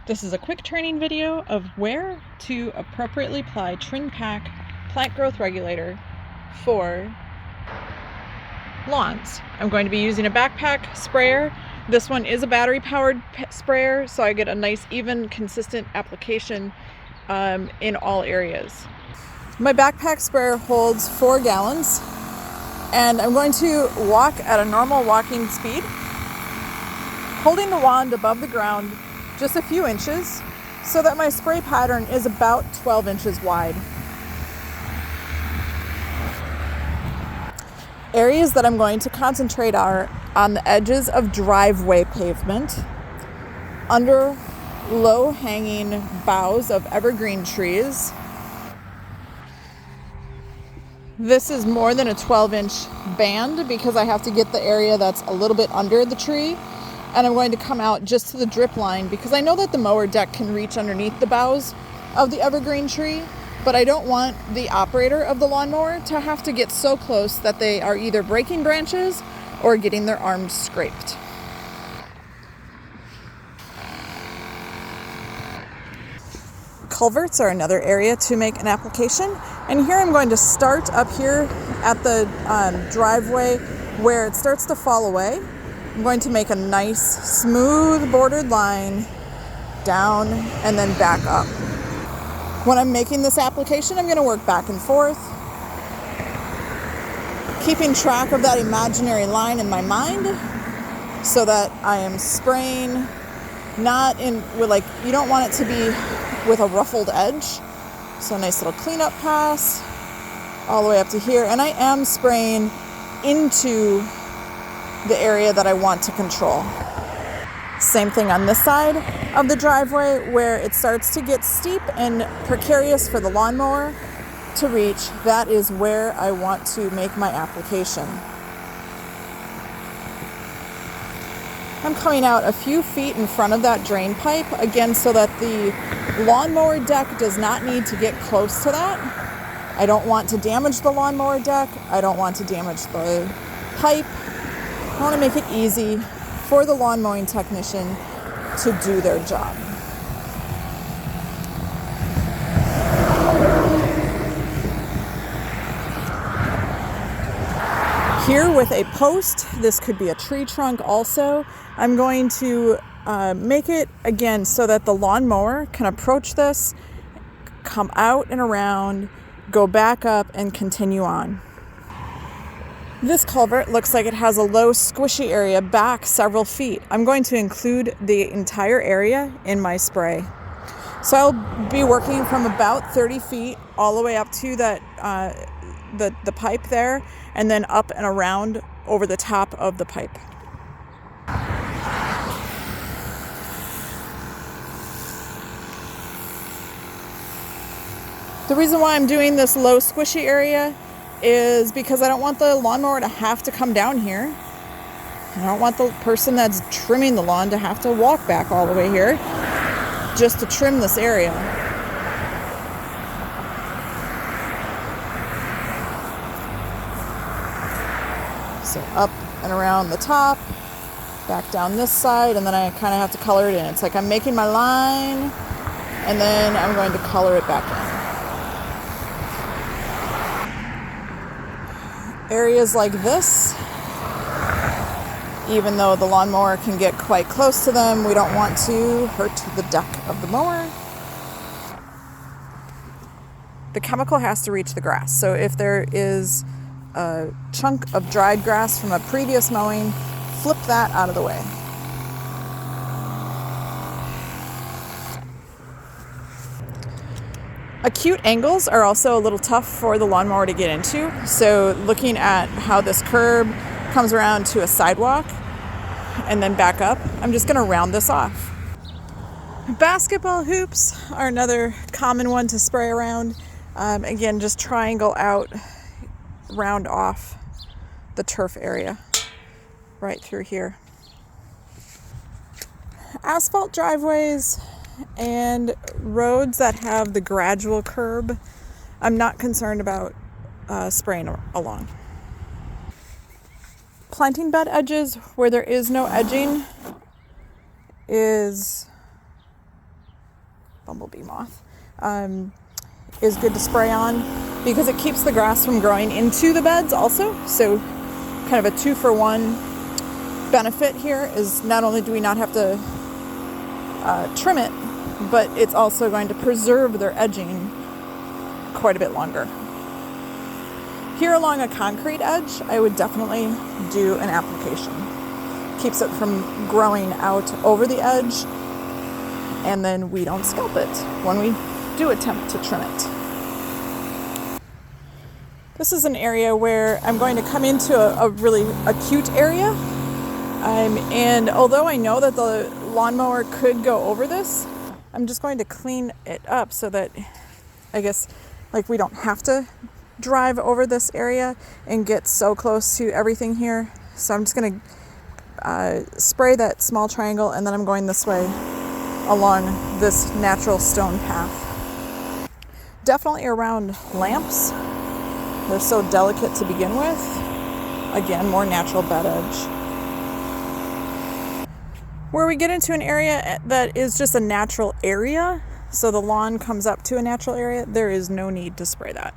This is a quick training video of where to appropriately apply Trim Pack plant growth regulator for lawns. I'm going to be using a backpack sprayer. This one is a battery powered sprayer, so I get a nice, even, consistent application in all areas. My backpack sprayer holds 4 gallons, and I'm going to walk at a normal walking speed, holding the wand above the ground just a few inches so that my spray pattern is about 12 inches wide. Areas that I'm going to concentrate are on the edges of driveway pavement, under low-hanging boughs of evergreen trees. This is more than a 12-inch band because I have to get the area that's a little bit under the tree. And I'm going to come out just to the drip line because I know that the mower deck can reach underneath the boughs of the evergreen tree, but I don't want the operator of the lawnmower to have to get so close that they are either breaking branches or getting their arms scraped. Culverts are another area to make an application, and here I'm going to start up here at the driveway where it starts to fall away. I'm going to make a nice smooth bordered line down and then back up. When I'm making this application, I'm going to work back and forth, keeping track of that imaginary line in my mind so that I am spraying not in with, like, you don't want it to be with a ruffled edge. So a nice little cleanup pass all the way up to here, and I am spraying into the area that I want to control. Same thing on this side of the driveway where it starts to get steep and precarious for the lawnmower to reach. That is where I want to make my application. I'm coming out a few feet in front of that drain pipe, again, so that the lawnmower deck does not need to get close to that. I don't want to damage the lawnmower deck. I don't want to damage the pipe. I want to make it easy for the lawn mowing technician to do their job. Here with a post, this could be a tree trunk also, I'm going to make it again so that the lawnmower can approach this, come out and around, go back up, and continue on. This culvert looks like it has a low squishy area back several feet. I'm going to include the entire area in my spray. So I'll be working from about 30 feet all the way up to that the pipe there, and then up and around over the top of the pipe. The reason why I'm doing this low squishy area is because I don't want the lawnmower to have to come down here. I don't want the person that's trimming the lawn to have to walk back all the way here just to trim this area. So up and around the top, back down this side, and then I kind of have to color it in. It's like I'm making my line, and then I'm going to color it back in. Areas like this, even though the lawnmower can get quite close to them, we don't want to hurt the deck of the mower. The chemical has to reach the grass. So if there is a chunk of dried grass from a previous mowing, flip that out of the way. Acute angles are also a little tough for the lawnmower to get into. So looking at how this curb comes around to a sidewalk and then back up, I'm just going to round this off. Basketball hoops are another common one to spray around. Again, just triangle out, round off the turf area right through here. Asphalt driveways and roads that have the gradual curb, I'm not concerned about spraying along. Planting bed edges where there is no edging is bumblebee moth, is good to spray on because it keeps the grass from growing into the beds also. So kind of a 2-for-1 benefit here is not only do we not have to trim it, but it's also going to preserve their edging quite a bit longer. Here along a concrete edge, I would definitely do an application. Keeps it from growing out over the edge, and then we don't scalp it when we do attempt to trim it. This is an area where I'm going to come into a really acute area. And although I know that the lawnmower could go over this, I'm just going to clean it up so that I guess like we don't have to drive over this area and get so close to everything here. So I'm just going to spray that small triangle, and then I'm going this way along this natural stone path. Definitely around lamps. They're so delicate to begin with. Again, more natural bed edge. Where we get into an area that is just a natural area, so the lawn comes up to a natural area, there is no need to spray that.